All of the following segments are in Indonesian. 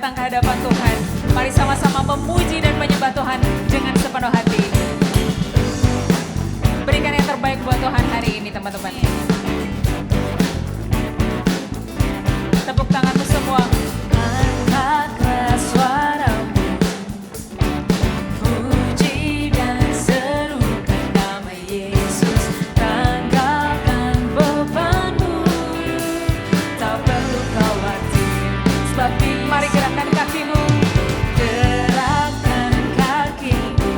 datang ke hadapan Tuhan. Mari sama-sama memuji dan menyembah Tuhan dengan sepenuh hati. Berikan yang terbaik buat Tuhan hari ini, teman-teman. Tepuk tanganmu semua. Angkatlah suaramu, puji dan serukan nama Yesus. Tanggalkan bebanmu, tak perlu khawatir. Sebab mari gerakkan kakimu, gerakkan kakimu.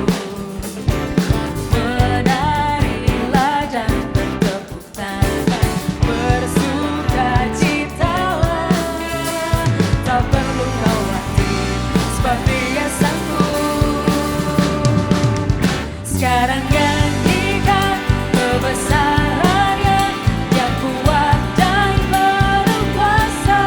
Menarilah dan bertepuk tangan, bersukacitalah. Tak perlu khawatir, sebab Dia sanggup. Sekarang nyanyikan kebesaran-Nya yang kuat dan berkuasa.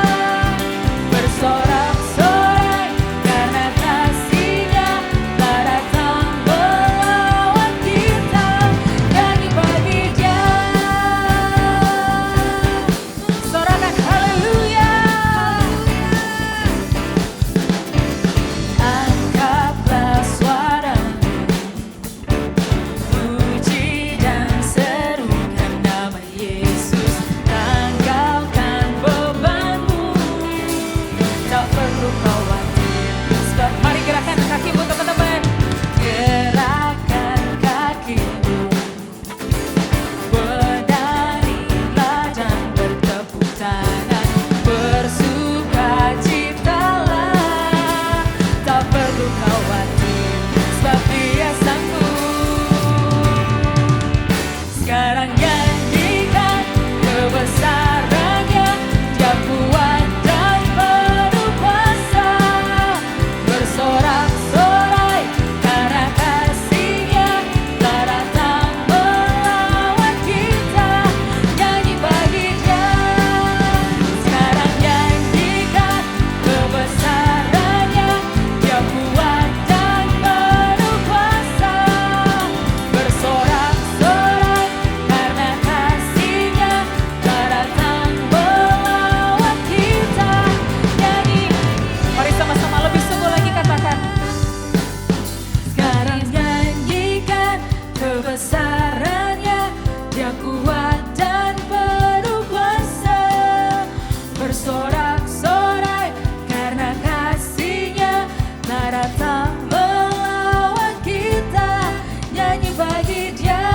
Bersorak-sorai karena kasih-Nya telah datang melawan kita. Nyanyi bagi Dia, sorakan haleluya. Angkatlah suaramu, puji dan serukan nama Yesus. Tanggalkan bebanmu, tak perlu khawatir. Sebab mari gerakkan kakimu, teman-teman. Gerakkan kakimu, berdarilah dan bertepuk tangan, bersukacitalah. Tak perlu khawatir, sebab Dia sanggup. Sekarang nyanyikan kebesaran-Nya, Dia kuat dan berkuasa. Bersorak-sorai karena kasih-Nya telah datang melawan kita. Nyanyi bagi Dia. Sekarang nyanyikan kebesaran-Nya, Dia kuat dan berkuasa. Bersorak-sorai karena kasih-Nya telah datang melawan kita. Nyanyi, mari sama-sama lebih sungguh lagi katakan. Sekarang nyanyikan kebesaran-Nya, Dia kuat dan berkuasa. Bersorak-sorai karena kasih-Nya telah datang melawan kita. Nyanyi bagi Dia.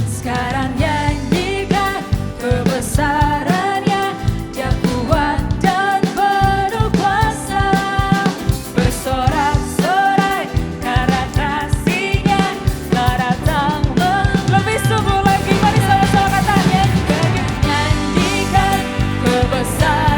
Sekarang nyanyikan kebesaran-Nya, Dia kuat dan berkuasa. Bersorak-sorai karena kasih-Nya telah datang. Lebih sungguh lagi, mari sama-sama katakan. Nyanyikan kebesaran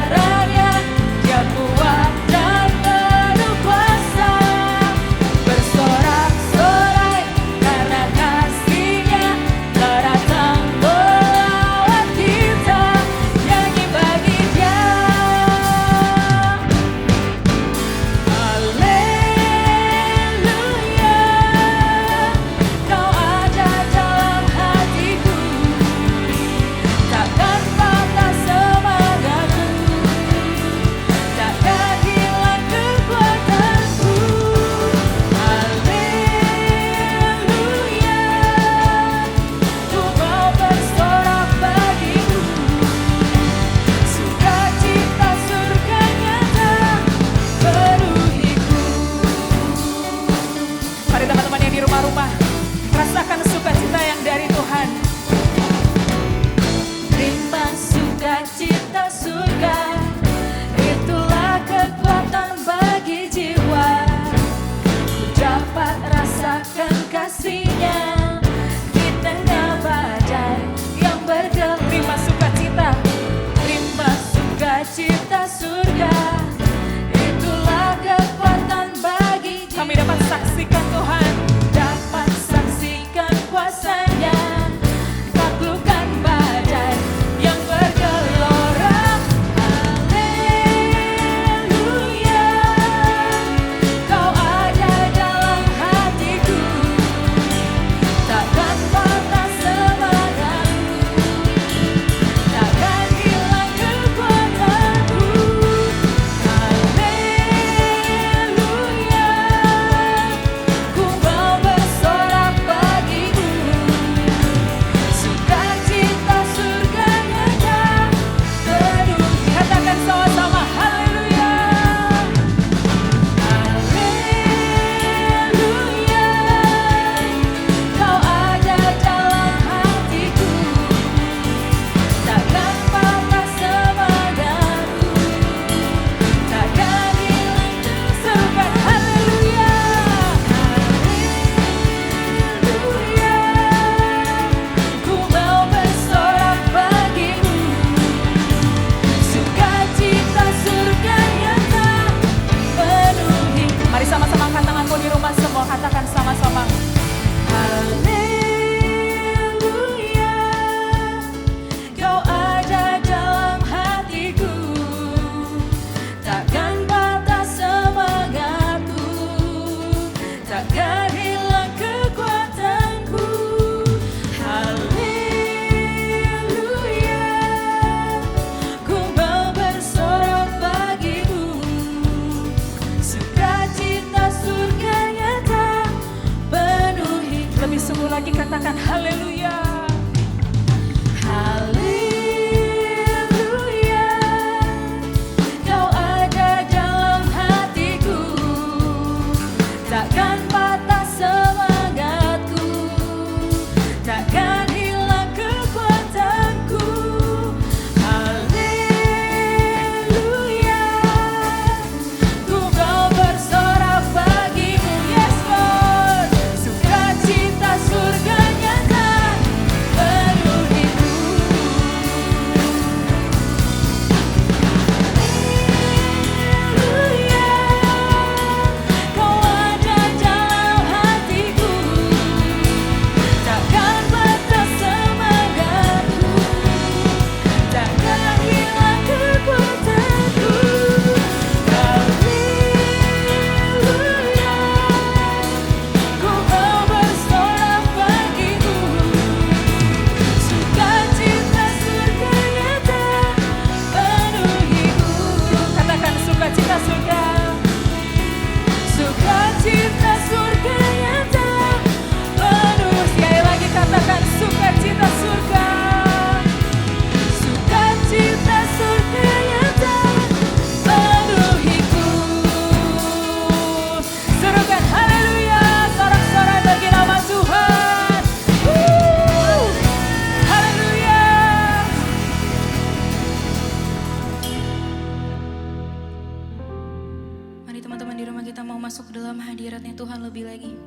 masuk ke dalam hadiratnya Tuhan lebih lagi.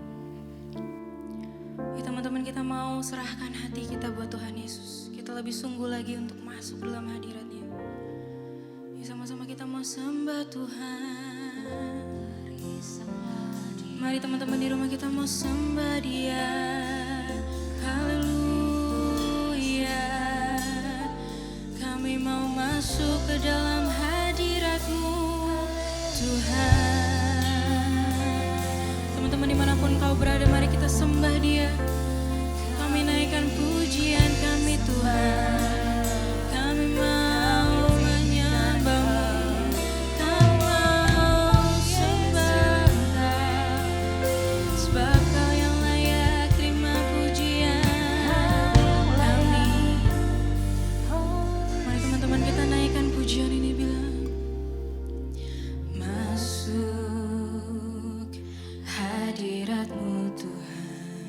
Ya teman-teman, kita mau serahkan hati kita buat Tuhan Yesus. Kita lebih sungguh lagi untuk masuk dalam hadiratnya. Ya sama-sama kita mau sembah Tuhan. Mari teman-teman di rumah kita mau sembah Dia. Haleluya. Kami mau masuk ke dalam hadirat-Mu Tuhan. Teman-teman dimanapun kau berada, mari kita sembah Dia. Kami naikkan pujian kami Tuhan. Kami mau menyembah-Mu. Kami mau sembah Kau, sebab Kau yang layak terima pujian kami. Mari teman-teman kita naikkan pujian ini, bilang masuk hadirat-Mu Tuhan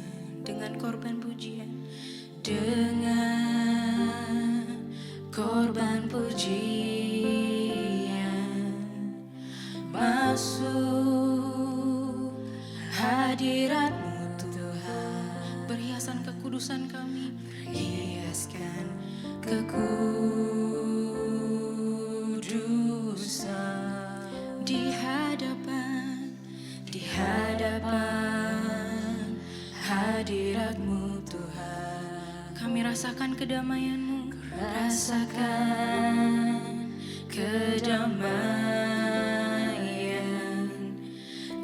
dengan korban pujian, dengan korban pujian. Masuk hadirat-Mu Tuhan, berhiasan kekudusan kami, berhiaskan kekudusan di hadapan hadirat-Mu Tuhan. Kami rasakan kedamaian-Mu, rasakan kedamaian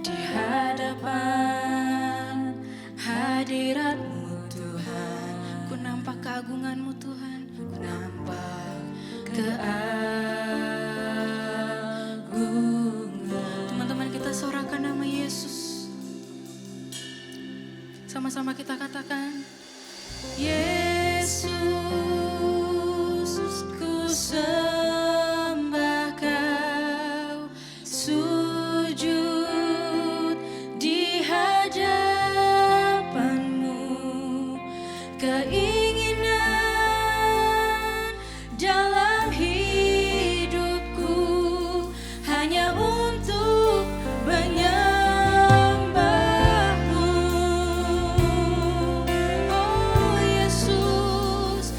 di hadapan hadirat-Mu Tuhan. Ku nampak keagungan-Mu Tuhan, ku nampak keagungan. Teman-teman kita sorakan nama Yesus. Sama-sama kita katakan, Yesus, ku sembah Kau, sujud di hadapan-Mu. Keinginan dalam hidupku hanya untuk menyembah-Mu. Oh Yesus,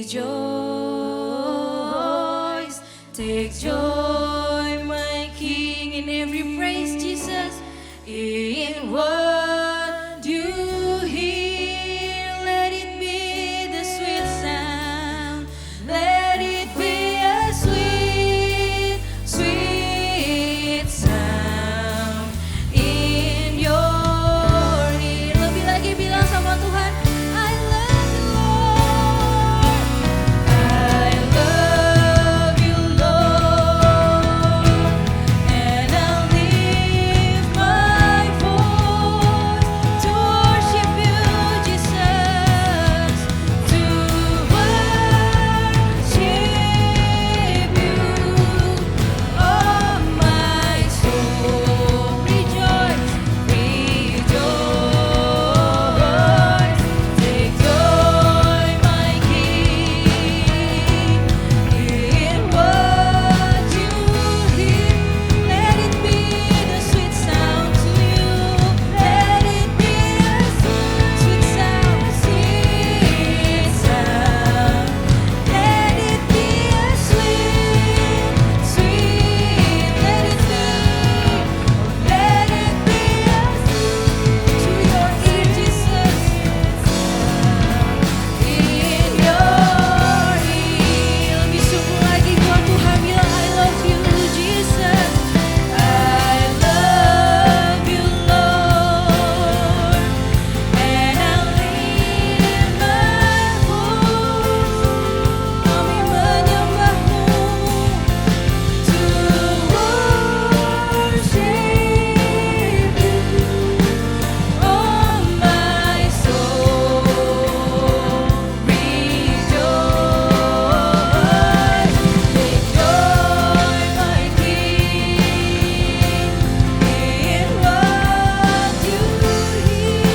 rejoice. Take joy, my King, in every praise, Jesus, in what you hear. Let it be the sweet sound. Let it be a sweet, sweet sound in your ear. Lebih lagi bilang sama Tuhan, I love you, Lord. I love you, Lord. And I'll lift my voice to worship you, Jesus. To worship you, oh my soul. Rejoice, rejoice. Take joy, my King, in what you hear. Let it be the sweet sound to you. Let it be a sweet sound, sweet sound. Let it be a sweet, sweet. Let it be, let it be a sweet to your ear, Jesus. In your ear. Lebih sungguh lagi buat Tuhan bilang, I love you, Jesus. I love you, Lord. And I'll lift my voice. Kami menyembahmu, to worship you, oh my soul. Rejoice, take joy, my King, in what you hear.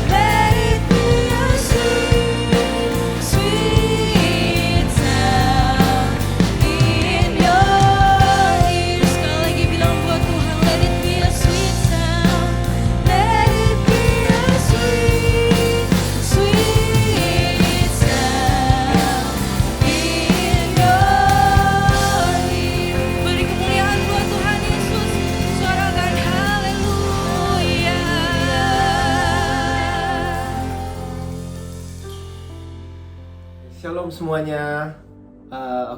Let it be a sweet, sweet sound in your ears. Sekali lagi bilang buat Tuhan, let it be a sweet sound. Let it be a sweet, sweet sound in your ear. Beri kemuliaan buat Tuhan Yesus. Suarakan haleluya. Shalom semuanya.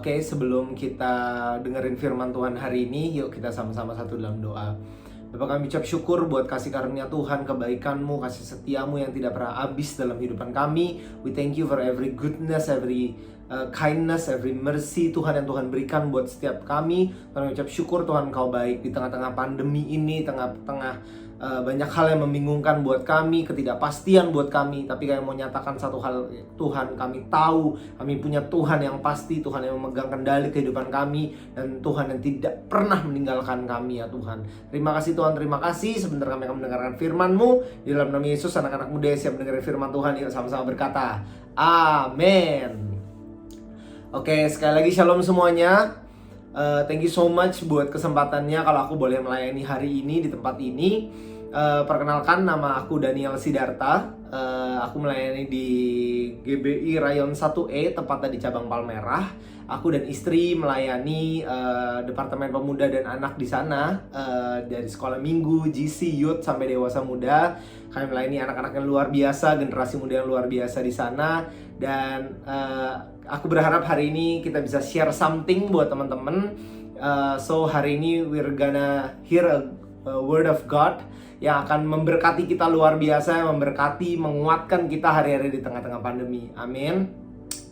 Oke, sebelum kita dengerin firman Tuhan hari ini, yuk kita sama-sama satu dalam doa. Bapak, kami ucap syukur buat kasih karunia Tuhan, kebaikan-Mu, kasih setiamu yang tidak pernah habis dalam kehidupan kami. We thank you for every goodness, every kindness, every mercy Tuhan yang Tuhan berikan buat setiap kami. Kami ucap syukur Tuhan, Kau baik di tengah-tengah pandemi ini, tengah-tengah banyak hal yang membingungkan buat kami, ketidakpastian buat kami. Tapi kami mau nyatakan satu hal, Tuhan, kami tahu kami punya Tuhan yang pasti, Tuhan yang memegang kendali kehidupan kami, dan Tuhan yang tidak pernah meninggalkan kami, ya Tuhan. Terima kasih Tuhan, terima kasih. Sebentar kami akan mendengarkan firman-Mu. Di dalam nama Yesus, anak-anak muda yang siap mendengar firman Tuhan, yuk sama-sama berkata, amin. Oke, sekali lagi shalom semuanya. Thank you so much buat kesempatannya kalau aku boleh melayani hari ini di tempat ini. Perkenalkan, nama aku Daniel Sidarta. Aku melayani di GBI Rayon 1E, tepatnya di cabang Palmerah. Aku dan istri melayani Departemen Pemuda dan Anak di sana, dari sekolah minggu, GC, Youth sampai dewasa muda. Kami melayani anak-anak yang luar biasa, generasi muda yang luar biasa di sana. Dan aku berharap hari ini kita bisa share something buat teman-teman. So hari ini we're gonna hear a word of God yang akan memberkati kita luar biasa, memberkati, menguatkan kita hari-hari di tengah-tengah pandemi. Amin.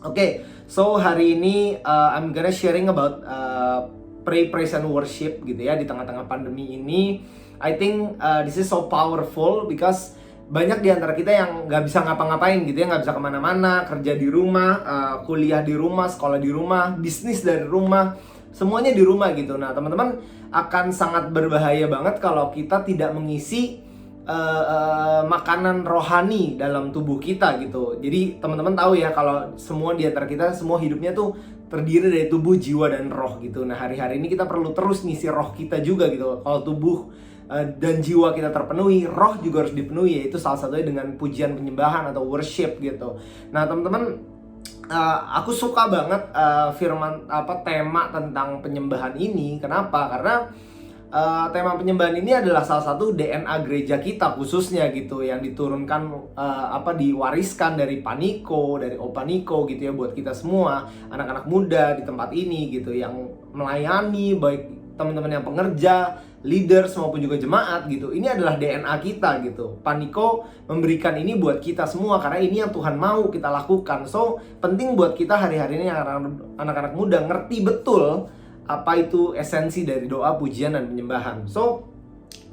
Oke, so hari ini I'm gonna sharing about pray, praise, and worship gitu ya di tengah-tengah pandemi ini. I think this is so powerful because banyak di antara kita yang nggak bisa ngapa-ngapain gitu ya, nggak bisa kemana-mana, kerja di rumah, kuliah di rumah, sekolah di rumah, bisnis dari rumah, semuanya di rumah gitu. Nah teman-teman, akan sangat berbahaya banget kalau kita tidak mengisi makanan rohani dalam tubuh kita gitu. Jadi teman-teman tahu ya, kalau semua di antara kita, semua hidupnya tuh terdiri dari tubuh, jiwa, dan roh gitu. Nah hari-hari ini kita perlu terus ngisi roh kita juga gitu. Kalau tubuh dan jiwa kita terpenuhi, roh juga harus dipenuhi, yaitu salah satunya dengan pujian penyembahan atau worship gitu. Nah teman-teman, aku suka banget tema tentang penyembahan ini. Kenapa? Karena tema penyembahan ini adalah salah satu DNA gereja kita khususnya gitu, yang diturunkan diwariskan dari Paniko, dari Opa Niko gitu ya, buat kita semua anak-anak muda di tempat ini gitu, yang melayani, baik teman-teman yang pengerja, leaders maupun juga jemaat gitu. Ini adalah DNA kita gitu. Paniko memberikan ini buat kita semua karena ini yang Tuhan mau kita lakukan. So penting buat kita hari-hari ini anak-anak muda ngerti betul apa itu esensi dari doa, pujian, dan penyembahan. So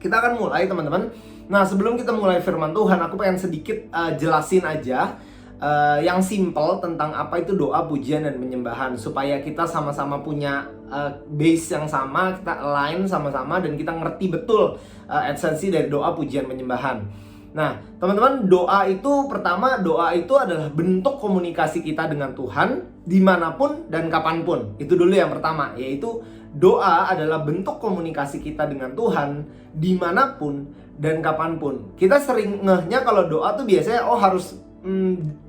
kita akan mulai teman-teman. Nah sebelum kita mulai firman Tuhan, aku pengen sedikit jelasin aja yang simple tentang apa itu doa, pujian, dan penyembahan, supaya kita sama-sama punya base yang sama, kita align sama-sama, dan kita ngerti betul esensi dari doa, pujian, penyembahan. Nah teman-teman, doa itu adalah bentuk komunikasi kita dengan Tuhan dimanapun dan kapanpun. Itu dulu yang pertama, yaitu doa adalah bentuk komunikasi kita dengan Tuhan dimanapun dan kapanpun. Kita sering ngehnya kalau doa tuh biasanya harus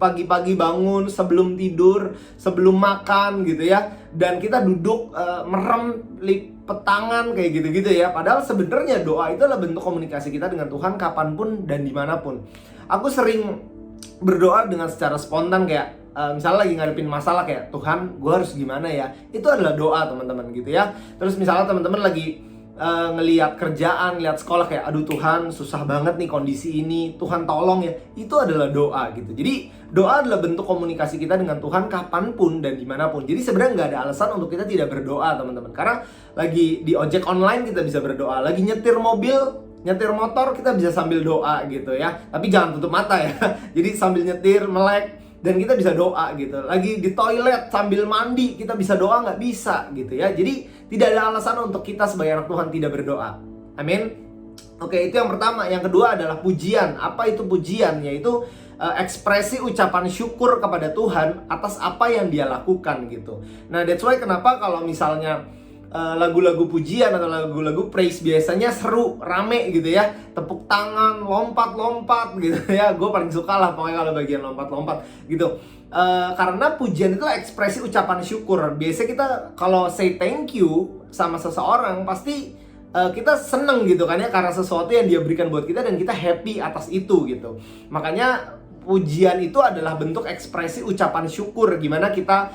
pagi-pagi bangun, sebelum tidur, sebelum makan gitu ya, dan kita duduk merem, lipet tangan kayak gitu-gitu ya. Padahal sebenarnya doa itu adalah bentuk komunikasi kita dengan Tuhan kapanpun dan dimanapun. Aku sering berdoa dengan secara spontan, kayak misalnya lagi ngadepin masalah, kayak Tuhan gue harus gimana ya, itu adalah doa teman-teman gitu ya. Terus misalnya teman-teman lagi ngelihat kerjaan, lihat sekolah, kayak aduh Tuhan susah banget nih kondisi ini, Tuhan tolong ya, itu adalah doa gitu. Jadi doa adalah bentuk komunikasi kita dengan Tuhan kapanpun dan dimanapun. Jadi sebenarnya nggak ada alasan untuk kita tidak berdoa teman-teman, karena lagi di ojek online kita bisa berdoa, lagi nyetir mobil, nyetir motor kita bisa sambil doa gitu ya, tapi jangan tutup mata ya. Jadi sambil nyetir, melek, dan kita bisa doa gitu. Lagi di toilet sambil mandi kita bisa doa, nggak bisa gitu ya. Jadi tidak ada alasan untuk kita sebagai anak Tuhan tidak berdoa. Amin. Oke, itu yang pertama. Yang kedua adalah pujian. Apa itu pujian? Yaitu ekspresi ucapan syukur kepada Tuhan atas apa yang Dia lakukan gitu. Nah that's why kenapa kalau misalnya lagu-lagu pujian atau lagu-lagu praise biasanya seru, rame gitu ya, tepuk tangan, lompat-lompat gitu ya. Gue paling suka lah pokoknya kalau bagian lompat-lompat gitu. Karena pujian itu ekspresi ucapan syukur. Biasanya kita kalau say thank you sama seseorang, pasti kita seneng gitu kan ya, karena sesuatu yang Dia berikan buat kita dan kita happy atas itu gitu. Makanya pujian itu adalah bentuk ekspresi ucapan syukur, gimana kita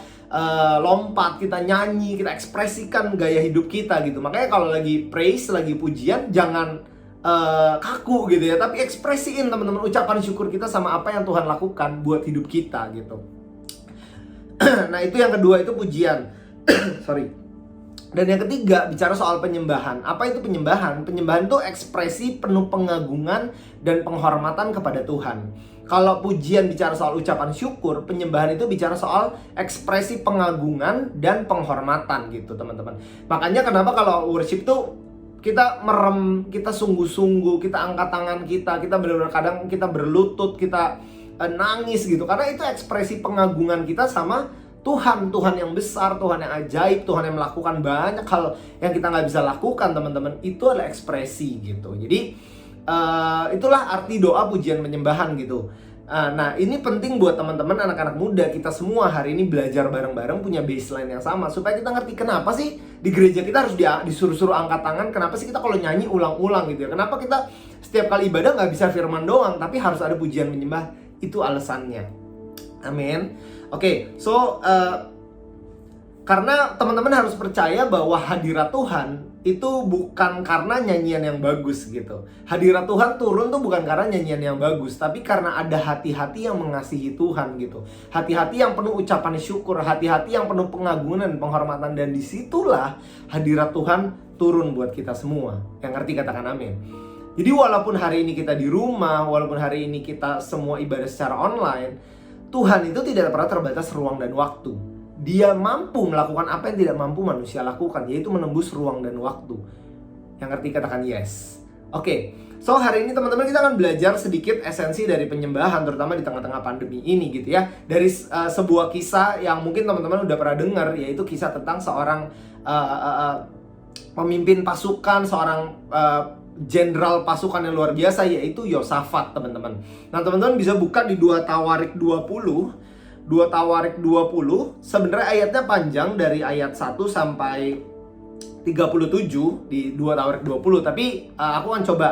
lompat, kita nyanyi, kita ekspresikan gaya hidup kita gitu. Makanya kalau lagi praise, lagi pujian, jangan kaku gitu ya, tapi ekspresiin teman-teman ucapan syukur kita sama apa yang Tuhan lakukan buat hidup kita gitu. Nah itu yang kedua, itu pujian. Sorry. Dan yang ketiga, bicara soal penyembahan. Apa itu penyembahan? Penyembahan itu ekspresi penuh pengagungan dan penghormatan kepada Tuhan. Kalau pujian bicara soal ucapan syukur, penyembahan itu bicara soal ekspresi pengagungan dan penghormatan gitu teman-teman. Makanya kenapa kalau worship tuh kita merem, kita sungguh-sungguh, kita angkat tangan kita benar-benar kadang kita berlutut, kita nangis gitu. Karena itu ekspresi pengagungan kita sama Tuhan yang besar, Tuhan yang ajaib, Tuhan yang melakukan banyak hal yang kita nggak bisa lakukan teman-teman. Itu adalah ekspresi gitu. Jadi itulah arti doa, pujian, penyembahan gitu. Nah ini penting buat teman-teman anak-anak muda, kita semua hari ini belajar bareng-bareng, punya baseline yang sama, supaya kita ngerti kenapa sih di gereja kita harus disuruh-suruh angkat tangan. Kenapa sih kita kalau nyanyi ulang-ulang gitu ya, kenapa kita setiap kali ibadah nggak bisa firman doang tapi harus ada pujian, menyembah. Itu alasannya. Amin. Oke, so karena teman-teman harus percaya bahwa hadirat Tuhan itu bukan karena nyanyian yang bagus gitu. Hadirat Tuhan turun tuh bukan karena nyanyian yang bagus, tapi karena ada hati-hati yang mengasihi Tuhan gitu. Hati-hati yang penuh ucapan syukur, hati-hati yang penuh pengagungan dan penghormatan. Dan disitulah hadirat Tuhan turun buat kita semua. Yang ngerti katakan amin. Jadi walaupun hari ini kita di rumah, walaupun hari ini kita semua ibadah secara online, Tuhan itu tidak pernah terbatas ruang dan waktu. Dia mampu melakukan apa yang tidak mampu manusia lakukan, yaitu menembus ruang dan waktu. Yang ngerti katakan yes. Oke, so hari ini teman-teman kita akan belajar sedikit esensi dari penyembahan, terutama di tengah-tengah pandemi ini gitu ya. Dari sebuah kisah yang mungkin teman-teman udah pernah dengar, yaitu kisah tentang seorang pemimpin pasukan, seorang jenderal pasukan yang luar biasa, yaitu Yosafat, teman-teman. Nah, teman-teman bisa buka di 2 Tawarik 20. 2 Tawarik 20, sebenarnya ayatnya panjang dari ayat 1 sampai 37 di 2 Tawarik 20, tapi aku akan coba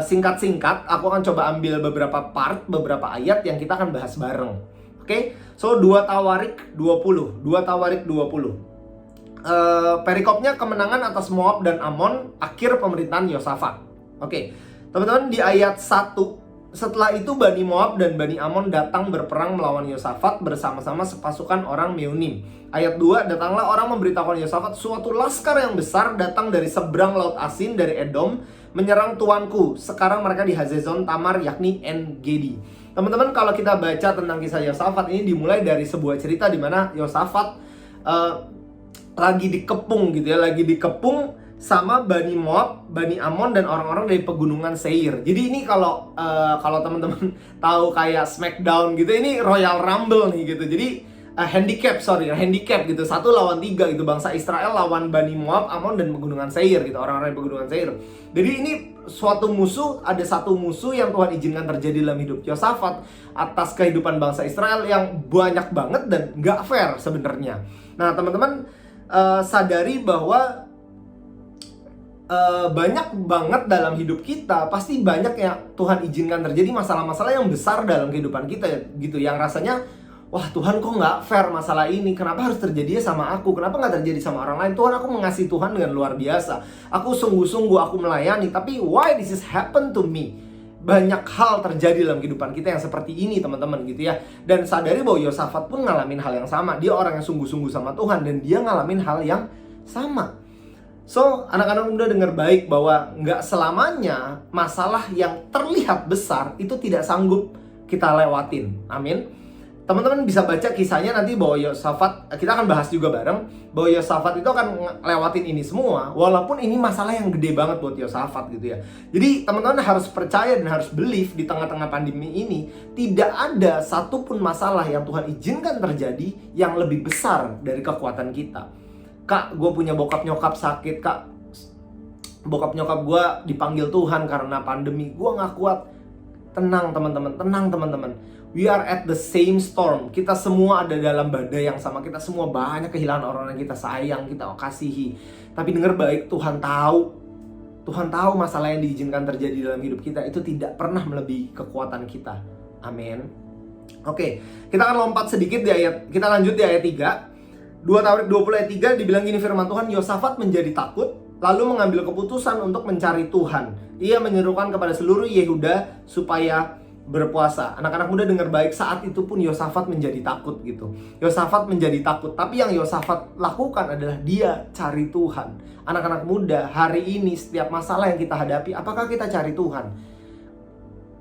singkat-singkat, aku akan coba ambil beberapa part, beberapa ayat yang kita akan bahas bareng. Oke? So 2 Tawarik 20, 2 Tawarik 20. Perikopnya kemenangan atas Moab dan Amon, akhir pemerintahan Yosafat. Oke, teman-teman, di ayat 1, setelah itu Bani Moab dan Bani Amon datang berperang melawan Yosafat bersama-sama sepasukan orang Meunim. Ayat 2, datanglah orang memberitahukan Yosafat, suatu laskar yang besar datang dari seberang laut Asin, dari Edom, menyerang tuanku. Sekarang mereka di Hazezon Tamar, yakni En-Gedi. Teman-teman, kalau kita baca tentang kisah Yosafat ini dimulai dari sebuah cerita di mana Yosafat lagi dikepung gitu ya, lagi dikepung sama Bani Moab, Bani Amon, dan orang-orang dari pegunungan Seir. Jadi ini kalau teman-teman tahu kayak Smackdown gitu, ini Royal Rumble nih gitu. Jadi handicap gitu, 1 lawan 3 gitu, bangsa Israel lawan Bani Moab, Amon, dan pegunungan Seir gitu, orang-orang dari pegunungan Seir. Jadi ini suatu musuh, ada satu musuh yang Tuhan izinkan terjadi dalam hidup Yosafat atas kehidupan bangsa Israel yang banyak banget dan nggak fair sebenarnya. Nah, teman-teman, sadari bahwa banyak banget dalam hidup kita, pasti banyak yang Tuhan izinkan terjadi masalah-masalah yang besar dalam kehidupan kita gitu, yang rasanya wah, Tuhan kok nggak fair masalah ini, kenapa harus terjadi sama aku, kenapa nggak terjadi sama orang lain. Tuhan, aku mengasihi Tuhan dengan luar biasa, aku sungguh-sungguh aku melayani, tapi why this is happen to me? Banyak hal terjadi dalam kehidupan kita yang seperti ini, teman-teman, gitu ya. Dan sadari bahwa Yosafat pun ngalamin hal yang sama. Dia orang yang sungguh-sungguh sama Tuhan, dan dia ngalamin hal yang sama. So, anak-anak muda dengar baik bahwa nggak selamanya masalah yang terlihat besar itu tidak sanggup kita lewatin. Amin. Teman-teman bisa baca kisahnya nanti bahwa Yosafat, kita akan bahas juga bareng, bahwa Yosafat itu akan lewatin ini semua, walaupun ini masalah yang gede banget buat Yosafat gitu ya. Jadi teman-teman harus percaya dan harus believe di tengah-tengah pandemi ini, tidak ada satupun masalah yang Tuhan izinkan terjadi yang lebih besar dari kekuatan kita. Kak, gue punya bokap nyokap sakit, kak, bokap nyokap gue dipanggil Tuhan karena pandemi, gue gak kuat. Tenang teman-teman. We are at the same storm. Kita semua ada dalam badai yang sama. Kita semua banyak kehilangan orang yang kita sayang, kita kasihi. Tapi dengar baik, Tuhan tahu masalah yang diizinkan terjadi dalam hidup kita itu tidak pernah melebihi kekuatan kita. Amin. Oke, kita akan lompat sedikit di ayat, kita lanjut di ayat 3. 2 Tawarik 20 ayat 3 dibilang gini firman Tuhan, Yosafat menjadi takut, lalu mengambil keputusan untuk mencari Tuhan. Ia menyerukan kepada seluruh Yehuda supaya berpuasa. Anak-anak muda dengar baik, saat itu pun Yosafat menjadi takut gitu. Yosafat menjadi takut, tapi yang Yosafat lakukan adalah dia cari Tuhan. Anak-anak muda, hari ini setiap masalah yang kita hadapi, apakah kita cari Tuhan?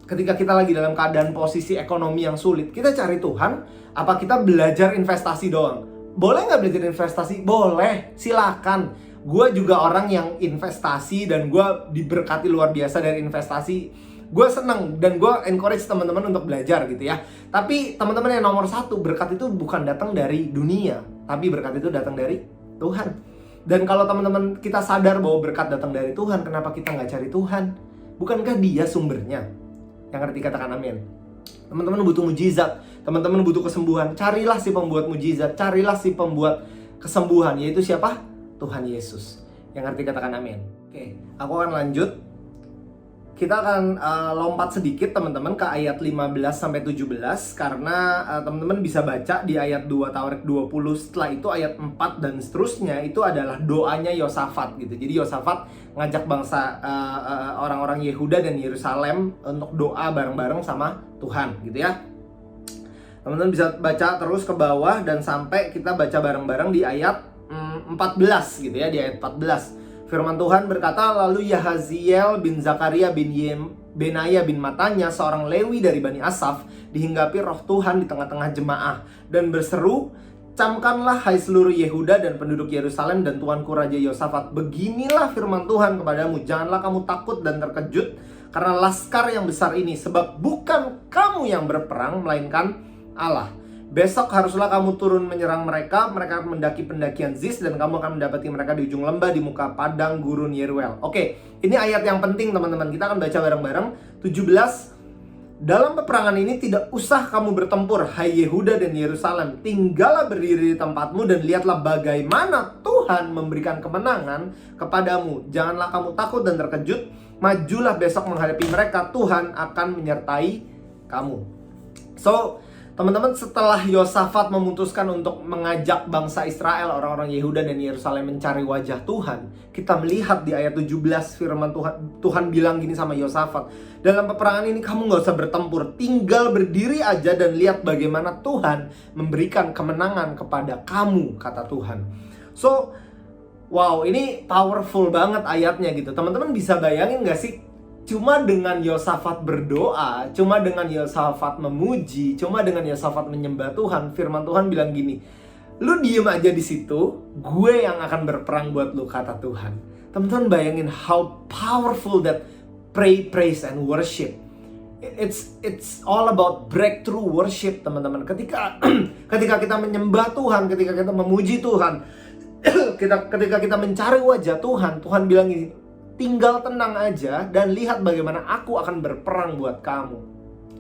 Ketika kita lagi dalam keadaan posisi ekonomi yang sulit, kita cari Tuhan? Apa kita belajar investasi doang? Boleh nggak belajar investasi? Boleh, silakan. Gue juga orang yang investasi dan gue diberkati luar biasa dari investasi. Gue seneng dan gue encourage teman-teman untuk belajar gitu ya. Tapi teman-teman yang nomor 1, berkat itu bukan datang dari dunia, tapi berkat itu datang dari Tuhan. Dan kalau teman-teman kita sadar bahwa berkat datang dari Tuhan, kenapa kita nggak cari Tuhan? Bukankah Dia sumbernya? Yang ngerti katakan amin. Teman-teman butuh mujizat, teman-teman butuh kesembuhan. Carilah si pembuat mujizat, carilah si pembuat kesembuhan, yaitu siapa? Tuhan Yesus. Yang ngerti katakan amin. Oke, aku akan lanjut. Kita akan lompat sedikit teman-teman ke ayat 15-17 karena teman-teman bisa baca di ayat 2 Tawarik 20, setelah itu ayat 4 dan seterusnya itu adalah doanya Yosafat gitu. Jadi Yosafat ngajak bangsa orang-orang Yehuda dan Yerusalem untuk doa bareng-bareng sama Tuhan gitu ya. Teman-teman bisa baca terus ke bawah dan sampai kita baca bareng-bareng di ayat 14 gitu ya, di ayat 14. Firman Tuhan berkata, lalu Yahaziel bin Zakaria bin Benaya bin Matanya, seorang Lewi dari Bani Asaf, dihinggapi roh Tuhan di tengah-tengah jemaah dan berseru, camkanlah hai seluruh Yehuda dan penduduk Yerusalem dan tuanku Raja Yosafat, beginilah firman Tuhan kepadamu, janganlah kamu takut dan terkejut karena laskar yang besar ini, sebab bukan kamu yang berperang melainkan Allah. Besok haruslah kamu turun menyerang mereka akan mendaki pendakian Ziz, dan kamu akan mendapati mereka di ujung lembah di muka padang gurun Yeruel. Oke, ini ayat yang penting teman-teman. Kita akan baca bareng-bareng. 17. Dalam peperangan ini tidak usah kamu bertempur, hai Yehuda dan Yerusalem. Tinggallah berdiri di tempatmu dan lihatlah bagaimana Tuhan memberikan kemenangan kepadamu. Janganlah kamu takut dan terkejut. Majulah besok menghadapi mereka. Tuhan akan menyertai kamu. So, teman-teman, setelah Yosafat memutuskan untuk mengajak bangsa Israel, orang-orang Yehuda dan Yerusalem mencari wajah Tuhan, kita melihat di ayat 17 firman Tuhan bilang gini sama Yosafat, dalam peperangan ini kamu gak usah bertempur, tinggal berdiri aja dan lihat bagaimana Tuhan memberikan kemenangan kepada kamu, kata Tuhan. So, wow, ini powerful banget ayatnya gitu. Teman-teman bisa bayangin gak sih? Cuma dengan Yosafat berdoa, cuma dengan Yosafat memuji, cuma dengan Yosafat menyembah Tuhan, firman Tuhan bilang gini, lu diem aja di situ, gue yang akan berperang buat lu, kata Tuhan. Teman-teman bayangin how powerful that praise and worship. It's all about breakthrough worship, teman-teman. Ketika kita menyembah Tuhan, ketika kita memuji Tuhan, ketika kita mencari wajah Tuhan, Tuhan bilang gini, tinggal tenang aja dan lihat bagaimana aku akan berperang buat kamu.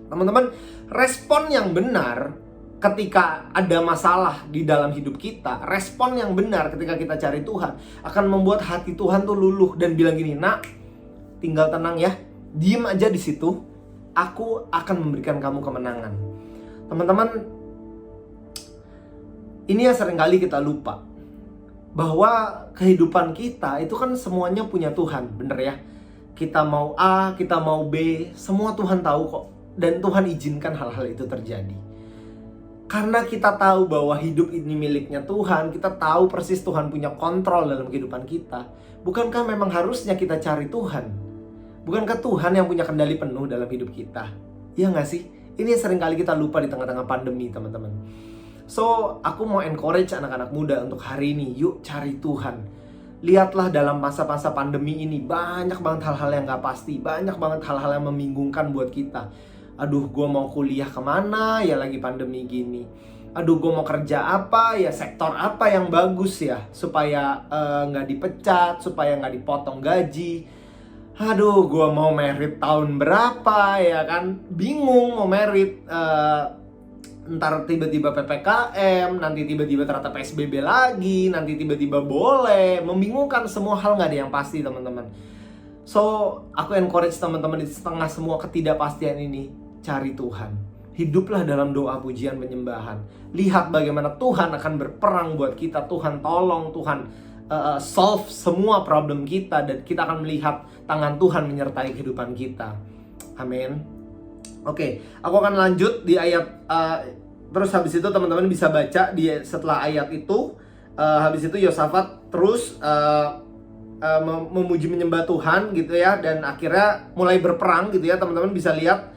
Teman-teman, respon yang benar ketika ada masalah di dalam hidup kita, respon yang benar ketika kita cari Tuhan akan membuat hati Tuhan tuh luluh dan bilang gini, nak, tinggal tenang ya, diem aja di situ, aku akan memberikan kamu kemenangan. Teman-teman, ini yang seringkali kita lupa, bahwa kehidupan kita itu kan semuanya punya Tuhan, bener ya? Kita mau A, kita mau B, semua Tuhan tahu kok. Dan Tuhan izinkan hal-hal itu terjadi. Karena kita tahu bahwa hidup ini miliknya Tuhan, kita tahu persis Tuhan punya kontrol dalam kehidupan kita. Bukankah memang harusnya kita cari Tuhan? Bukankah Tuhan yang punya kendali penuh dalam hidup kita? Iya nggak sih? Ini seringkali kita lupa di tengah-tengah pandemi, teman-teman. So, aku mau encourage anak-anak muda untuk hari ini, yuk cari Tuhan. Lihatlah dalam masa-masa pandemi ini, banyak banget hal-hal yang gak pasti, banyak banget hal-hal yang membingungkan buat kita. Aduh, gue mau kuliah kemana ya lagi pandemi gini. Aduh, gue mau kerja apa ya, sektor apa yang bagus ya, supaya gak dipecat, supaya gak dipotong gaji. Aduh, gue mau merit tahun berapa ya kan, bingung mau merit. Ntar tiba-tiba PPKM, nanti tiba-tiba ternyata PSBB lagi, nanti tiba-tiba boleh, membingungkan, semua hal nggak ada yang pasti, teman-teman. So, aku encourage teman-teman di tengah semua ketidakpastian ini, cari Tuhan. Hiduplah dalam doa, pujian, penyembahan. Lihat bagaimana Tuhan akan berperang buat kita, Tuhan tolong, Tuhan solve semua problem kita, dan kita akan melihat tangan Tuhan menyertai kehidupan kita. Amin. Oke, aku akan lanjut di ayat terus habis itu teman-teman bisa baca di setelah ayat itu, habis itu Yosafat terus memuji menyembah Tuhan gitu ya, dan akhirnya mulai berperang gitu ya. Teman-teman bisa lihat,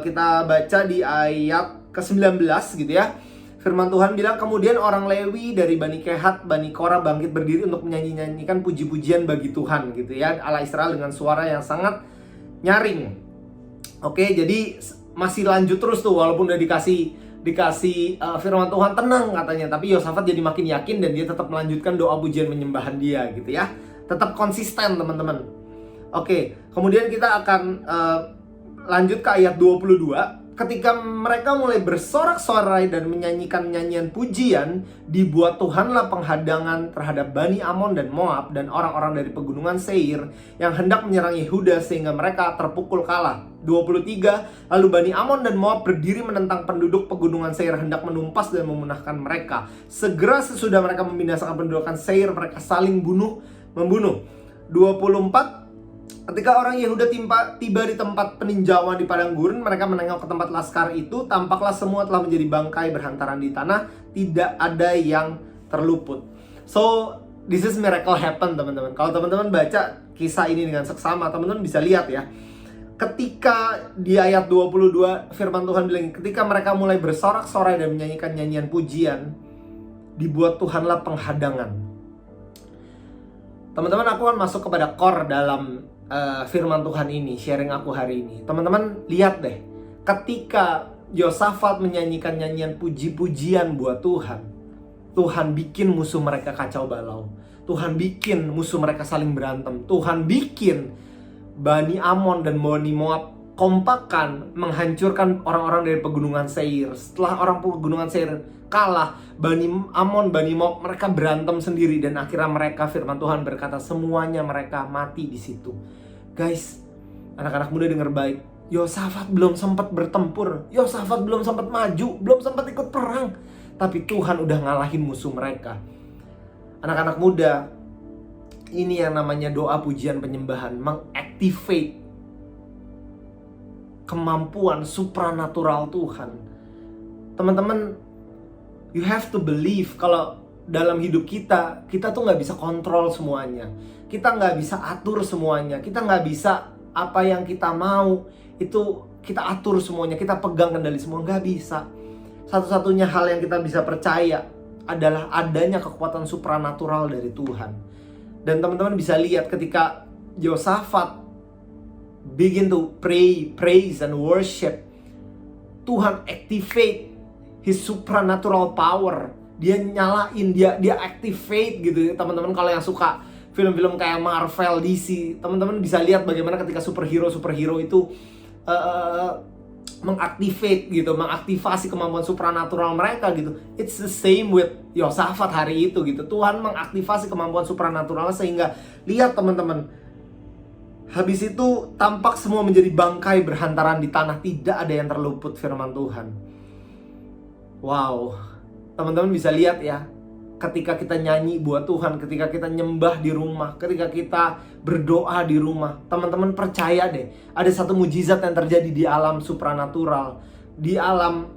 kita baca di ayat ke-19 gitu ya. Firman Tuhan bilang, kemudian orang Lewi dari Bani Kehat, Bani Korah bangkit berdiri untuk menyanyi-nyanyikan puji-pujian bagi Tuhan gitu ya, Allah Israel, dengan suara yang sangat nyaring. Oke, jadi masih lanjut terus tuh, walaupun udah dikasih firman Tuhan tenang katanya, tapi Yosafat jadi makin yakin dan dia tetap melanjutkan doa pujian menyembahan dia gitu ya. Tetap konsisten, teman-teman. Oke, kemudian kita akan lanjut ke ayat 22. Ketika mereka mulai bersorak-sorai dan menyanyikan nyanyian pujian, dibuat Tuhanlah penghadangan terhadap Bani Amon dan Moab dan orang-orang dari pegunungan Seir yang hendak menyerang Yehuda sehingga mereka terpukul kalah. 23. Lalu Bani Amon dan Moab berdiri menentang penduduk pegunungan Seir hendak menumpas dan memunahkan mereka. Segera sesudah mereka membinasakan pendudukan Seir, mereka saling membunuh. 24. Ketika orang Yehuda tiba di tempat peninjauan di padang gurun, mereka menengok ke tempat laskar itu, tampaklah semua telah menjadi bangkai berhantaran di tanah, tidak ada yang terluput. So, this is miracle happen, teman-teman. Kalau teman-teman baca kisah ini dengan seksama, teman-teman bisa lihat ya. Ketika di ayat 22 firman Tuhan bilang, ketika mereka mulai bersorak-sorai dan menyanyikan nyanyian pujian, dibuat Tuhanlah penghadangan. Teman-teman, aku akan masuk kepada core dalam firman Tuhan ini, sharing aku hari ini. Teman-teman lihat deh, ketika Yosafat menyanyikan nyanyian puji-pujian buat Tuhan, Tuhan bikin musuh mereka kacau balau. Tuhan bikin musuh mereka saling berantem. Tuhan bikin Bani Amon dan Bani Moab kompakan menghancurkan orang-orang dari pegunungan Seir. Setelah orang pegunungan Seir kalah, Bani Amon, Bani Moab mereka berantem sendiri dan akhirnya mereka, firman Tuhan berkata, semuanya mereka mati di situ. Guys, anak-anak muda dengar baik. Yosafat belum sempat bertempur, Yosafat belum sempat maju, belum sempat ikut perang, tapi Tuhan udah ngalahin musuh mereka. Anak-anak muda, ini yang namanya doa pujian penyembahan, mengactivate kemampuan supranatural Tuhan. Teman-teman, you have to believe kalau dalam hidup kita tuh nggak bisa kontrol semuanya. Kita nggak bisa atur semuanya. Kita nggak bisa apa yang kita mau itu kita atur semuanya, kita pegang kendali semua, nggak bisa. Satu-satunya hal yang kita bisa percaya adalah adanya kekuatan supranatural dari Tuhan. Dan teman-teman bisa lihat ketika Yosafat begin to pray, praise and worship, Tuhan activate His supernatural power. Dia nyalain, dia activate gitu. Teman-teman kalau yang suka film-film kayak Marvel, DC, teman-teman bisa lihat bagaimana ketika superhero itu mengaktifasi kemampuan supranatural mereka gitu. It's the same with Yosafat hari itu gitu. Tuhan mengaktifasi kemampuan supranatural sehingga lihat teman-teman, habis itu tampak semua menjadi bangkai berhantaran di tanah, tidak ada yang terluput firman Tuhan. Wow, teman-teman bisa lihat ya, ketika kita nyanyi buat Tuhan, ketika kita nyembah di rumah, ketika kita berdoa di rumah, teman-teman percaya deh, ada satu mujizat yang terjadi di alam supranatural, di alam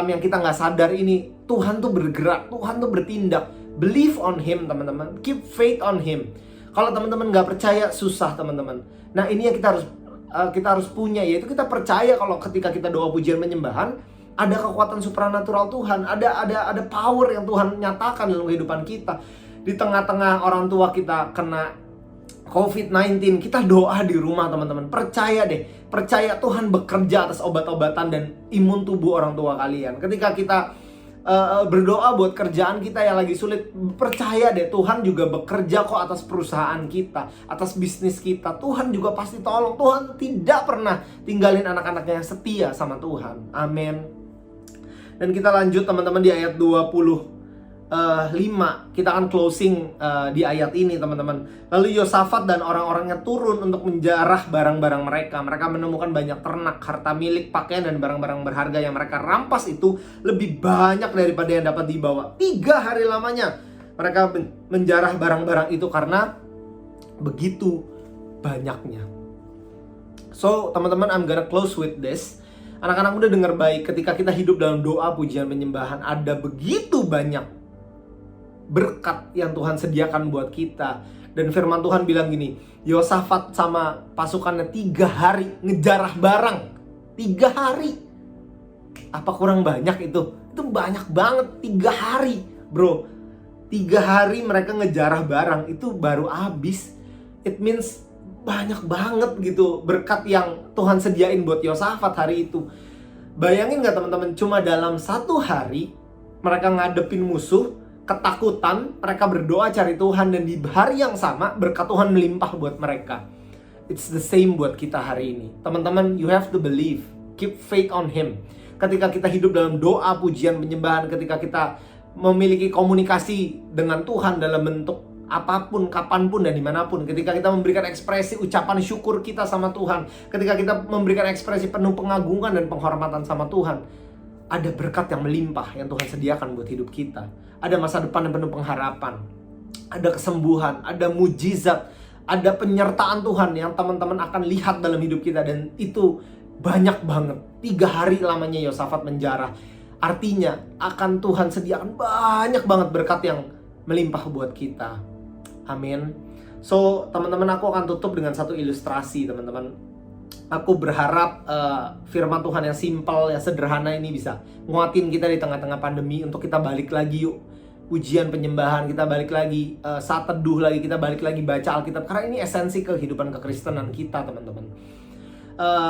yang kita nggak sadar ini. Tuhan tuh bergerak, Tuhan tuh bertindak. Believe on Him teman-teman, keep faith on Him. Kalau teman-teman nggak percaya, susah teman-teman. Nah ini yang kita harus punya, yaitu kita percaya kalau ketika kita doa pujian penyembahan, ada kekuatan supranatural Tuhan, ada power yang Tuhan nyatakan dalam kehidupan kita. Di tengah-tengah orang tua kita kena COVID-19, kita doa di rumah teman-teman. Percaya deh, percaya Tuhan bekerja atas obat-obatan dan imun tubuh orang tua kalian. Ketika kita berdoa buat kerjaan kita yang lagi sulit, percaya deh Tuhan juga bekerja kok atas perusahaan kita, atas bisnis kita. Tuhan juga pasti tolong. Tuhan tidak pernah tinggalin anak-anaknya yang setia sama Tuhan. Amin. Dan kita lanjut teman-teman di ayat 25. Kita akan closing di ayat ini teman-teman. Lalu Yosafat dan orang-orangnya turun untuk menjarah barang-barang mereka. Mereka menemukan banyak ternak, harta milik, pakaian dan barang-barang berharga yang mereka rampas itu lebih banyak daripada yang dapat dibawa. 3 hari lamanya mereka menjarah barang-barang itu karena begitu banyaknya. So teman-teman, I'm gonna close with this. Anak-anak muda dengar baik, ketika kita hidup dalam doa pujian penyembahan, ada begitu banyak berkat yang Tuhan sediakan buat kita. Dan firman Tuhan bilang gini, Yosafat sama pasukannya 3 hari ngejarah barang. 3 hari. Apa kurang banyak itu? Itu banyak banget, 3 hari bro. 3 hari mereka ngejarah barang, itu baru habis. It means banyak banget gitu berkat yang Tuhan sediain buat Yosafat hari itu. Bayangin gak teman-teman, cuma dalam 1 hari mereka ngadepin musuh, ketakutan, mereka berdoa cari Tuhan, dan di hari yang sama berkat Tuhan melimpah buat mereka. It's the same buat kita hari ini. Teman-teman, you have to believe, keep faith on Him. Ketika kita hidup dalam doa pujian penyembahan, ketika kita memiliki komunikasi dengan Tuhan dalam bentuk apapun, kapanpun dan dimanapun, ketika kita memberikan ekspresi ucapan syukur kita sama Tuhan, ketika kita memberikan ekspresi penuh pengagungan dan penghormatan sama Tuhan, ada berkat yang melimpah yang Tuhan sediakan buat hidup kita. Ada masa depan yang penuh pengharapan, ada kesembuhan, ada mujizat, ada penyertaan Tuhan yang teman-teman akan lihat dalam hidup kita. Dan itu banyak banget. 3 hari lamanya Yosafat menjarah. Artinya akan Tuhan sediakan banyak banget berkat yang melimpah buat kita. Amin. So teman-teman, aku akan tutup dengan satu ilustrasi teman-teman. Aku berharap firman Tuhan yang simple, yang sederhana ini bisa nguatin kita di tengah-tengah pandemi, untuk kita balik lagi yuk ujian penyembahan, kita balik lagi saat teduh lagi, kita balik lagi baca Alkitab, karena ini esensi kehidupan kekristenan kita teman-teman.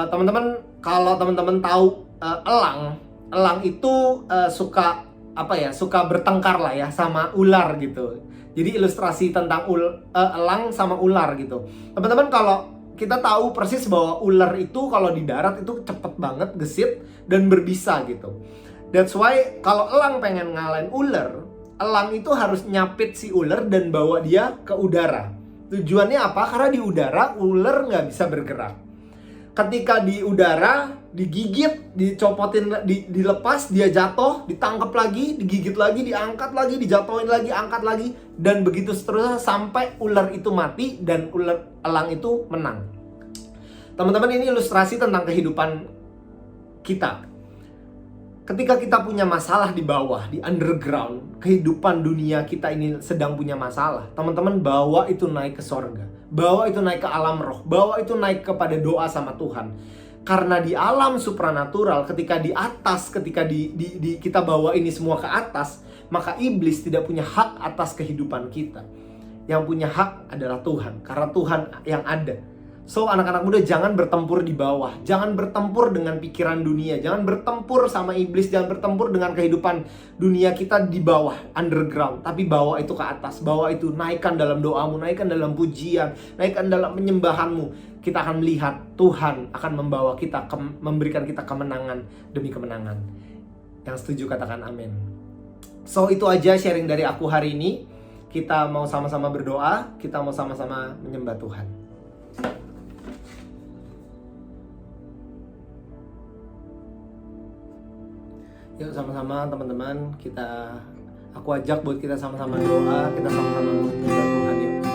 Teman-teman, kalau teman-teman tahu elang itu suka bertengkar lah ya sama ular gitu. Jadi ilustrasi tentang elang sama ular gitu. Teman-teman, kalau kita tahu persis bahwa ular itu kalau di darat itu cepet banget, gesit dan berbisa gitu. That's why kalau elang pengen ngalahin ular, elang itu harus nyapit si ular dan bawa dia ke udara. Tujuannya apa? Karena di udara ular nggak bisa bergerak. Ketika di udara, digigit, dicopotin, dilepas, dia jatuh, ditangkap lagi, digigit lagi, diangkat lagi, dijatuhin lagi, angkat lagi, dan begitu seterusnya sampai ular itu mati dan elang itu menang. Teman-teman, ini ilustrasi tentang kehidupan kita. Ketika kita punya masalah di bawah, di underground, kehidupan dunia kita ini sedang punya masalah. Teman-teman, bawa itu naik ke sorga. Bawa itu naik ke alam roh. Bawa itu naik kepada doa sama Tuhan. Karena di alam supranatural, ketika di atas, ketika kita bawa ini semua ke atas, maka iblis tidak punya hak atas kehidupan kita. Yang punya hak adalah Tuhan. Karena Tuhan yang ada. So, anak-anak muda, jangan bertempur di bawah. Jangan bertempur dengan pikiran dunia. Jangan bertempur sama iblis. Jangan bertempur dengan kehidupan dunia kita di bawah, underground. Tapi bawa itu ke atas. Bawa itu, naikkan dalam doamu, naikkan dalam pujian, naikkan dalam penyembahanmu. Kita akan melihat Tuhan akan membawa kita, memberikan kita kemenangan demi kemenangan. Yang setuju katakan amin. So, itu aja sharing dari aku hari ini. Kita mau sama-sama berdoa. Kita mau sama-sama menyembah Tuhan. Yuk sama-sama teman-teman, aku ajak buat kita sama-sama doa, kita sama-sama menyembah Tuhan yuk.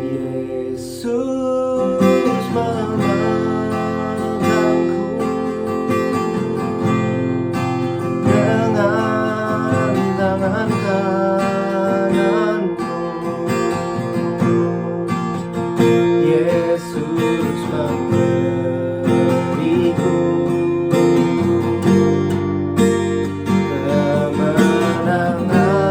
Yesus memegangku dengan tangan kananmu. Yesus memberiku kemenangan.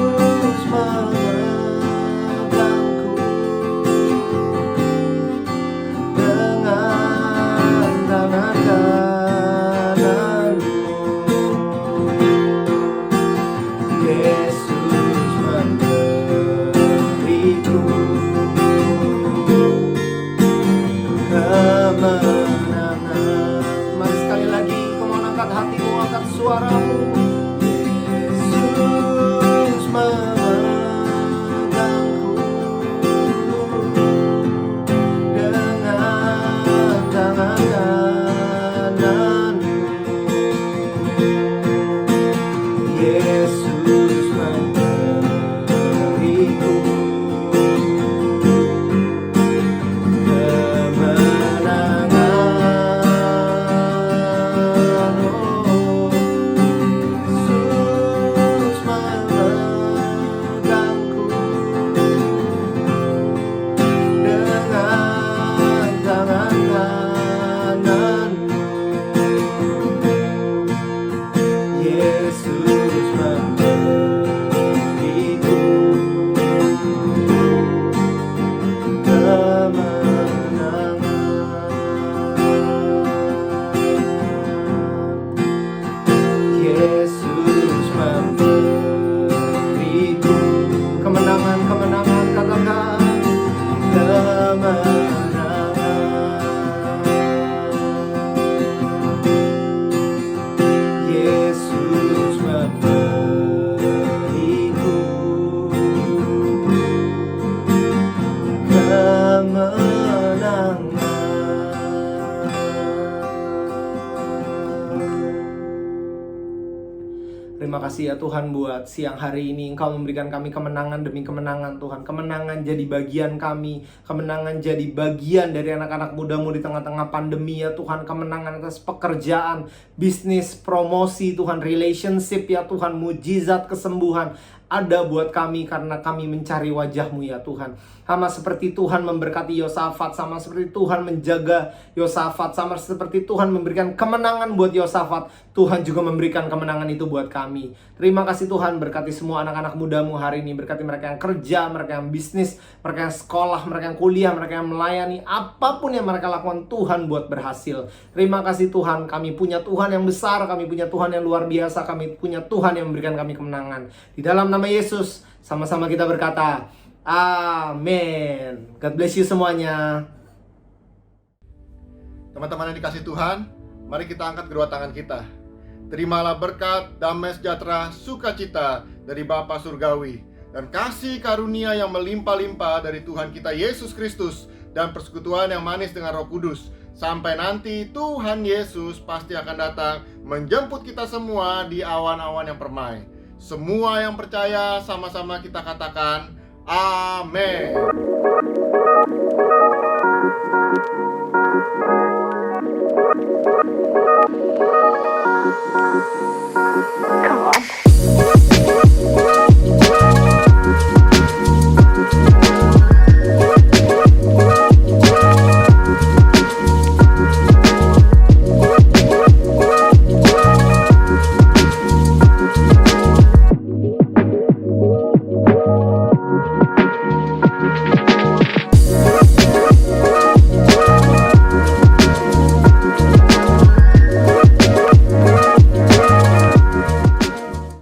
Yesus memegangku dengan tangan kananmu. Yesus memberiku kemenangan. Mari sekali lagi, kamu angkat hatimu, angkat suaramu. Yesus memegangku dengan tangan kananmu. Yesus memberiku kemenangan. Oh, Yesus memegangku dengan tangan kananmu. Yesus memberiku kemenangan. Yesus memberiku kemenangan, katakan kemenangan. Yesus memberiku kemenangan. Terima kasih ya Tuhan buat siang hari ini Engkau memberikan kami kemenangan demi kemenangan Tuhan. Kemenangan jadi bagian kami. Kemenangan jadi bagian dari anak-anak mudamu di tengah-tengah pandemi ya Tuhan. Kemenangan atas pekerjaan, bisnis, promosi Tuhan, relationship ya Tuhan, mujizat, kesembuhan. ada buat kami karena kami mencari wajah-Mu ya Tuhan. Sama seperti Tuhan memberkati Yosafat, sama seperti Tuhan menjaga Yosafat, sama seperti Tuhan memberikan kemenangan buat Yosafat, Tuhan juga memberikan kemenangan itu buat kami. Terima kasih Tuhan, berkati semua anak-anak muda-Mu hari ini, berkati mereka yang kerja, mereka yang bisnis, mereka yang sekolah, mereka yang kuliah, mereka yang melayani, apapun yang mereka lakukan Tuhan buat berhasil. Terima kasih Tuhan, kami punya Tuhan yang besar, kami punya Tuhan yang luar biasa, kami punya Tuhan yang memberikan kami kemenangan. Di dalam nama Yesus, sama-sama kita berkata, amin. God bless you semuanya. Teman-teman yang dikasih Tuhan, mari kita angkat kedua tangan kita. Terimalah berkat, damai sejahtera, sukacita dari Bapa Surgawi, dan kasih karunia yang melimpah-limpah dari Tuhan kita Yesus Kristus, dan persekutuan yang manis dengan Roh Kudus. Sampai nanti Tuhan Yesus pasti akan datang menjemput kita semua di awan-awan yang permai. Semua yang percaya sama-sama kita katakan, amin.